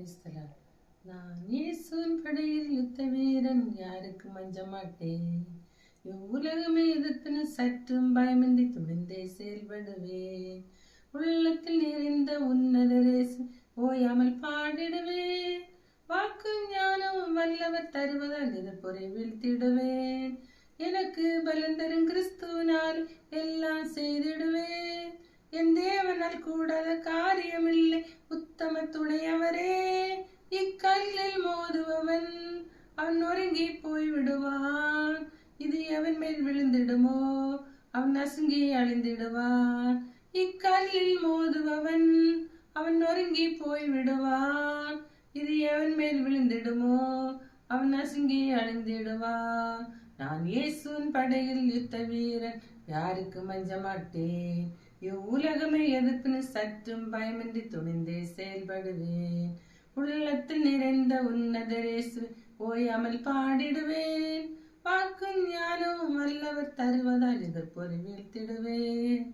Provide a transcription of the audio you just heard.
Praise the Lord. நான் இயேசுவின் படையில் யுத்த வீரன், யாருக்கும் அஞ்ச மாட்டேன். இவ்வுலகமே எதிர்ப்பின சற்றும் பயமின்றி துணிந்தே செயல்படுவேன். உள்ளத்தில் நிறைந்த உன்னதரேசு ஓயாமல் பாடிடுவேன். வாக்கும் ஞானமும் வல்லவர் தருவதால் எதிர்ப்பொறை வீழ்த்திடுவேன். எனக்கு பலன் தரும் கிறிஸ்துவினால் எல்லாம் செய்திடுவேன். என் தேவனால் கூடாத காரியமில்லை, உத்தம துணையவரே. இக்கல்லில் மோதுபவன் அவன் நொறுங்கி போய் விடுவான். இது எவன் மேல் விழுந்திடுமோ அவன் நசுங்கி அழிந்திடுவான். இக்கல்லில் மோதுபவன் அவன் நொறுங்கி போய் விடுவான். இது எவன் மேல் விழுந்திடுமோ அவன் நசுங்கி அழிந்திடுவான். நான் இயேசுவின் படையில் யுத்த வீரன், யாருக்கும் அஞ்ச மாட்டேன். இவ்வுலகமே எதிர்ப்பின சற்றும் பயமின்றி துணிந்தே செயல்படுவேன். உள்ளத்தில் நிறைந்த உன்னதரேசு ஓயாமல் பாடிடுவேன். வாக்கும் ஞானமும் வல்லவர் தருவதால் எதிர்ப்பொறை வீழ்த்திடுவேன்.